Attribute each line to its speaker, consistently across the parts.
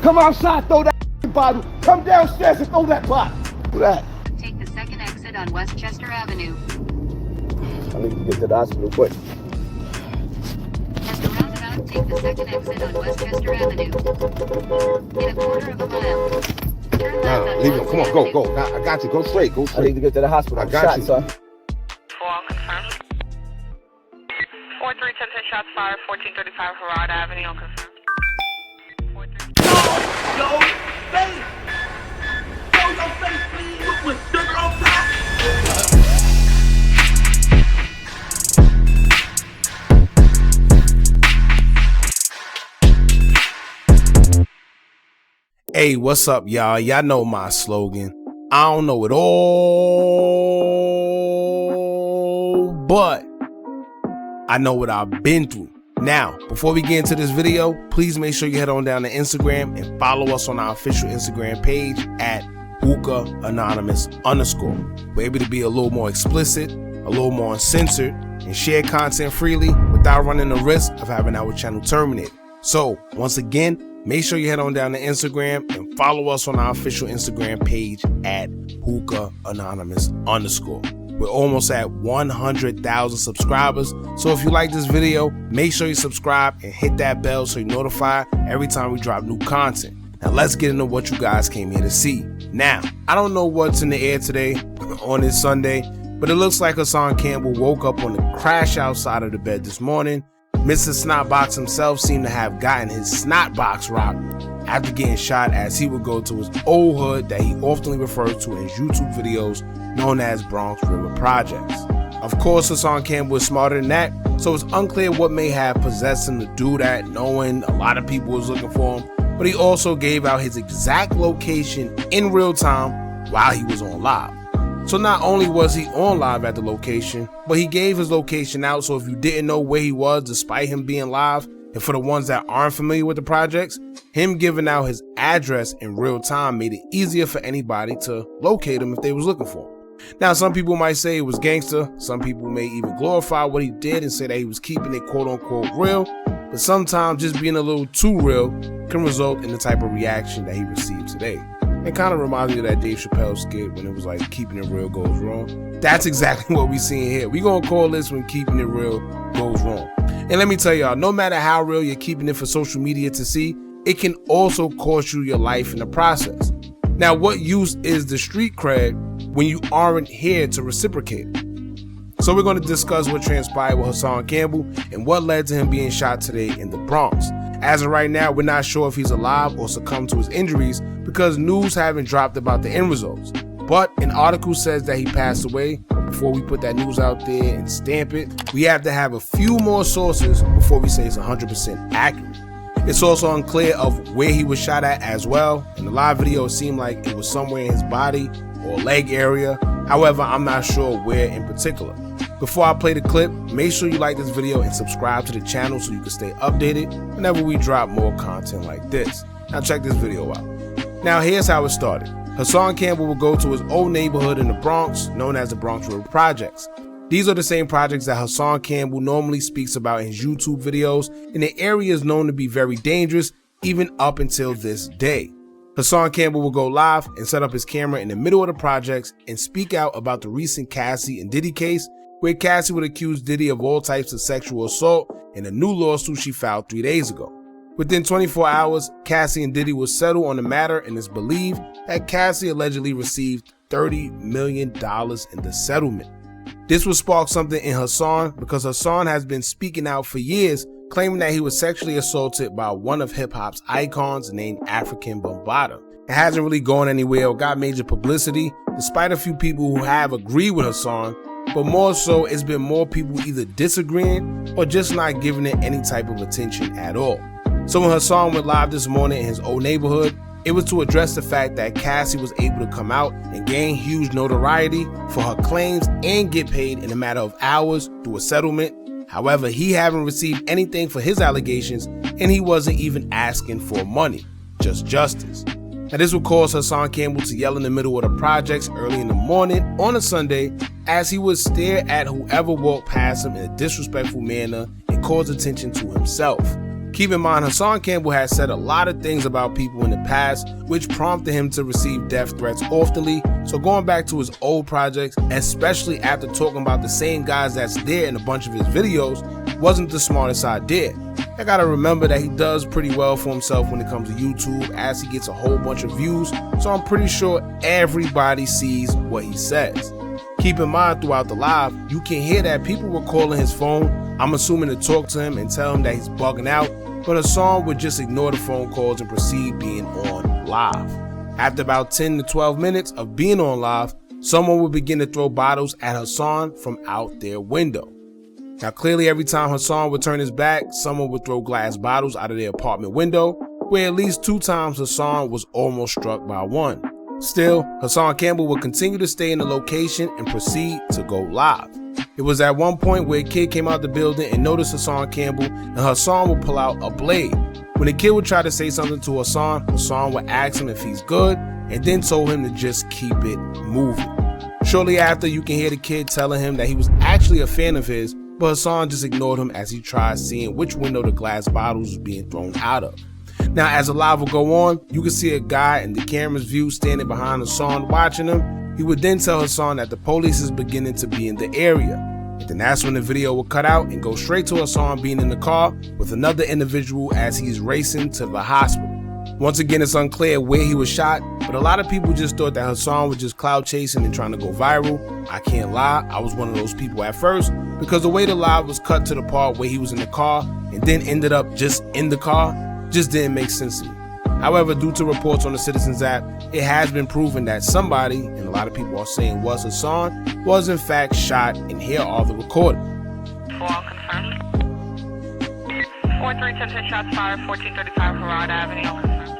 Speaker 1: Come outside, throw that bottle. Come downstairs and throw that bottle. Do that.
Speaker 2: Take the second exit on Westchester Avenue.
Speaker 1: I need to get to the hospital quick.
Speaker 2: At the roundabout, take the second exit on Westchester Avenue. In a quarter of a mile. Turn left on
Speaker 3: Leave him. Come on, go,
Speaker 2: Avenue.
Speaker 3: go. I got you. Go straight. Go
Speaker 1: I
Speaker 3: straight.
Speaker 1: need to get to the hospital.
Speaker 3: I got you.
Speaker 1: Son.
Speaker 4: 4 confirmed. 4310 shots fired, 1435 Harrod Avenue on confirmed. 43.
Speaker 5: Yo, face! Yo, your face, please! With sugar on top!
Speaker 6: Hey, what's up, y'all? Y'all know my slogan. I don't know it all, but I know what I've been through. Now, before we get into this video, please make sure you head on down to Instagram and follow us on our official Instagram page at Hookah Anonymous _. We're able to be a little more explicit, a little more uncensored, and share content freely without running the risk of having our channel terminated. So, once again, make sure you head on down to Instagram and follow us on our official Instagram page at Hookah Anonymous _. We're almost at 100,000 subscribers. So if you like this video, make sure you subscribe and hit that bell so you're notified every time we drop new content. Now let's get into what you guys came here to see. Now, I don't know what's in the air today on this Sunday, but it looks like Hassan Campbell woke up on the crash outside of the bed this morning. Mr. Snotbox himself seemed to have gotten his snotbox rocked after getting shot, as he would go to his old hood that he often refers to in his YouTube videos known as Bronx River Projects. Of course, Hassan Campbell is smarter than that, so it's unclear what may have possessed him to do that, knowing a lot of people was looking for him, but he also gave out his exact location in real time while he was on live. So not only was he on live at the location, but he gave his location out, so if you didn't know where he was despite him being live, and for the ones that aren't familiar with the projects, him giving out his address in real time made it easier for anybody to locate him if they was looking for him. Now, some people might say it was gangster, some people may even glorify what he did and say that he was keeping it quote-unquote real, but sometimes just being a little too real can result in the type of reaction that he received today. It kind of reminds me of that Dave Chappelle skit when it was like keeping it real goes wrong. That's exactly what we seeing here. We gonna call this when keeping it real goes wrong. And let me tell y'all, no matter how real you're keeping it for social media to see, it can also cost you your life in the process. Now, what use is the street cred when you aren't here to reciprocate it? So we're going to discuss what transpired with Hassan Campbell and what led to him being shot today in the Bronx. As of right now, we're not sure if he's alive or succumbed to his injuries because news haven't dropped about the end results. But an article says that he passed away. Before we put that news out there and stamp it, we have to have a few more sources before we say it's 100% accurate. It's also unclear of where he was shot at as well. In the live video, it seemed like it was somewhere in his body or leg area. However, I'm not sure where in particular. Before I play the clip, make sure you like this video and subscribe to the channel so you can stay updated whenever we drop more content like this. Now check this video out. Now here's how it started. Hassan Campbell will go to his old neighborhood in the Bronx, known as the Bronx River Projects. These are the same projects that Hassan Campbell normally speaks about in his YouTube videos, and the area is known to be very dangerous even up until this day. Hassan Campbell will go live and set up his camera in the middle of the projects and speak out about the recent Cassie and Diddy case, where Cassie would accuse Diddy of all types of sexual assault in a new lawsuit she filed 3 days ago. Within 24 hours, Cassie and Diddy will settle on the matter, and it's believed that Cassie allegedly received $30 million in the settlement. This will spark something in Hassan because Hassan has been speaking out for years, claiming that he was sexually assaulted by one of hip-hop's icons named African Bambaataa. It hasn't really gone anywhere or got major publicity, despite a few people who have agreed with Hassan, but more so it's been more people either disagreeing or just not giving it any type of attention at all. So when Hassan went live this morning in his old neighborhood, it was to address the fact that Cassie was able to come out and gain huge notoriety for her claims and get paid in a matter of hours through a settlement. However, he haven't received anything for his allegations, and he wasn't even asking for money, just justice. Now this would cause Hassan Campbell to yell in the middle of the projects early in the morning on a Sunday as he would stare at whoever walked past him in a disrespectful manner and cause attention to himself. Keep in mind, Hassan Campbell has said a lot of things about people in the past, which prompted him to receive death threats oftenly. So going back to his old projects, especially after talking about the same guys that's there in a bunch of his videos, wasn't the smartest idea. I gotta remember that he does pretty well for himself when it comes to YouTube, as he gets a whole bunch of views, so I'm pretty sure everybody sees what he says. Keep in mind, throughout the live, you can hear that people were calling his phone, I'm assuming to talk to him and tell him that he's bugging out, but Hassan would just ignore the phone calls and proceed being on live. After about 10 to 12 minutes of being on live, someone would begin to throw bottles at Hassan from out their window. Now clearly every time Hassan would turn his back, someone would throw glass bottles out of their apartment window, where at least 2 times Hassan was almost struck by one. Still, Hassan Campbell would continue to stay in the location and proceed to go live. It was at one point where a kid came out the building and noticed Hassan Campbell, and Hassan would pull out a blade. When the kid would try to say something to Hassan, Hassan would ask him if he's good and then told him to just keep it moving. Shortly after, you can hear the kid telling him that he was actually a fan of his, but Hassan just ignored him as he tried seeing which window the glass bottles was being thrown out of. Now, as the live will go on, you can see a guy in the camera's view standing behind Hassan watching him. He would then tell Hassan that the police is beginning to be in the area. And then that's when the video will cut out and go straight to Hassan being in the car with another individual as he's racing to the hospital. Once again, it's unclear where he was shot, but a lot of people just thought that Hassan was just cloud chasing and trying to go viral. I can't lie, I was one of those people at first, because the way the live was cut to the part where he was in the car and then ended up just in the car just didn't make sense to me. However, due to reports on the Citizens app, it has been proven that somebody, and a lot of people are saying was Hassan, was in fact shot, and here are the recordings.
Speaker 4: 4 confirmed. 4310 shots fired, 1435 Harrod Avenue, confirmed.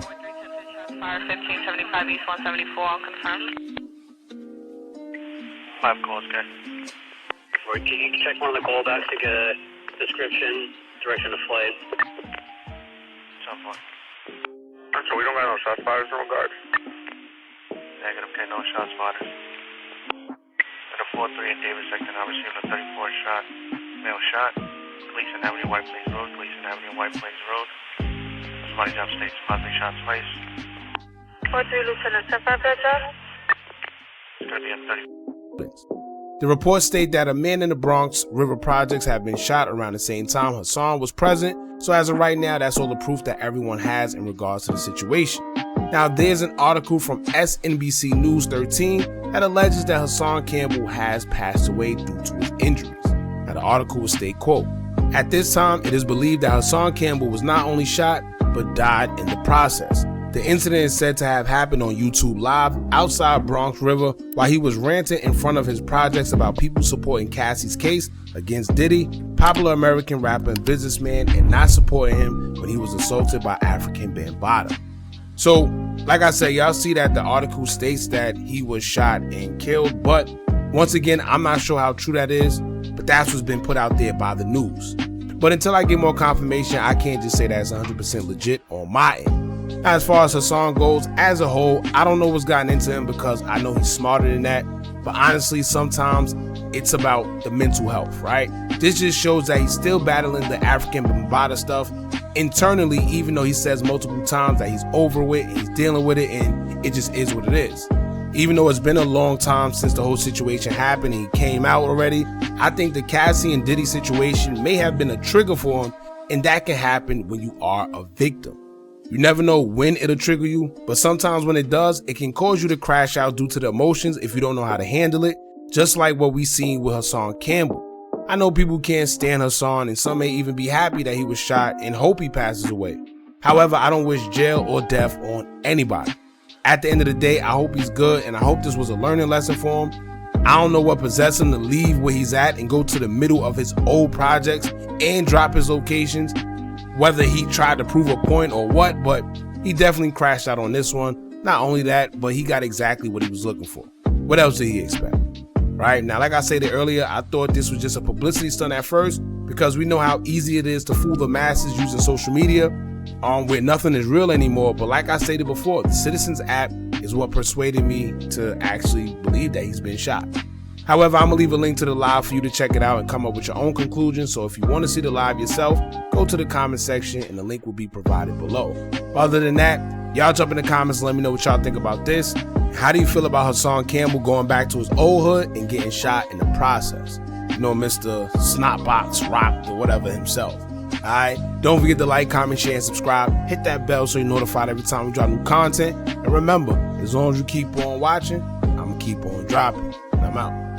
Speaker 4: 4310 shots fired, 1575 East 174, confirmed.
Speaker 3: 5 calls, guys. Can you check one of the callbacks to get a description, direction of flight?
Speaker 7: So we don't got no shots fired in regard?
Speaker 3: Negative, okay, no shots fired. At a 4-3 in Davis sector, I received a 34 shot, male shot. Gleason Avenue, White Plains Road, Gleason Avenue, White Plains Road. Somebody jump states, about 3 shots twice.
Speaker 4: 43 Lieutenant, 10-5 that job?
Speaker 3: It's gonna be a 30.
Speaker 6: The reports state that a man in the Bronx River Projects have been shot around the same time Hassan was present, so as of right now, that's all the proof that everyone has in regards to the situation. Now, there's an article from SNBC News 13 that alleges that Hassan Campbell has passed away due to his injuries. Now, the article will state, quote, "At this time, it is believed that Hassan Campbell was not only shot, but died in the process. The incident is said to have happened on YouTube Live outside Bronx River while he was ranting in front of his projects about people supporting Cassie's case against Diddy, popular American rapper and businessman, and not supporting him when he was assaulted by African Bambaataa." So, like I said, y'all see that the article states that he was shot and killed, but once again, I'm not sure how true that is, but that's what's been put out there by the news. But until I get more confirmation, I can't just say that it's 100% legit on my end. As far as Hassan goes, as a whole, I don't know what's gotten into him because I know he's smarter than that. But honestly, sometimes it's about the mental health, right? This just shows that he's still battling the African Bambaataa stuff internally, even though he says multiple times that he's over it, he's dealing with it, and it just is what it is. Even though it's been a long time since the whole situation happened and he came out already, I think the Cassie and Diddy situation may have been a trigger for him, and that can happen when you are a victim. You never know when it'll trigger you, but sometimes when it does, it can cause you to crash out due to the emotions if you don't know how to handle it, just like what we seen with Hassan Campbell. I know people can't stand Hassan, and some may even be happy that he was shot and hope he passes away. However, I don't wish jail or death on anybody. At the end of the day, I hope he's good, and I hope this was a learning lesson for him. I don't know what possessed him to leave where he's at and go to the middle of his old projects and drop his locations, whether he tried to prove a point or what, but he definitely crashed out on this one. Not only that, but he got exactly what he was looking for. What else did he expect? Right? Now, like I said earlier, I thought this was just a publicity stunt at first because we know how easy it is to fool the masses using social media where nothing is real anymore. But like I stated before, the Citizens app is what persuaded me to actually believe that he's been shot. However, I'm gonna leave a link to the live for you to check it out and come up with your own conclusions. So if you want to see the live yourself, go to the comment section and the link will be provided below. Other than that, y'all jump in the comments and let me know what y'all think about this. How do you feel about Hassan Campbell going back to his old hood and getting shot in the process? You know, Mr. Snotbox Rock or whatever himself. Alright, don't forget to like, comment, share, and subscribe. Hit that bell so you're notified every time we drop new content. And remember, as long as you keep on watching, I'm gonna keep on dropping. And I'm out.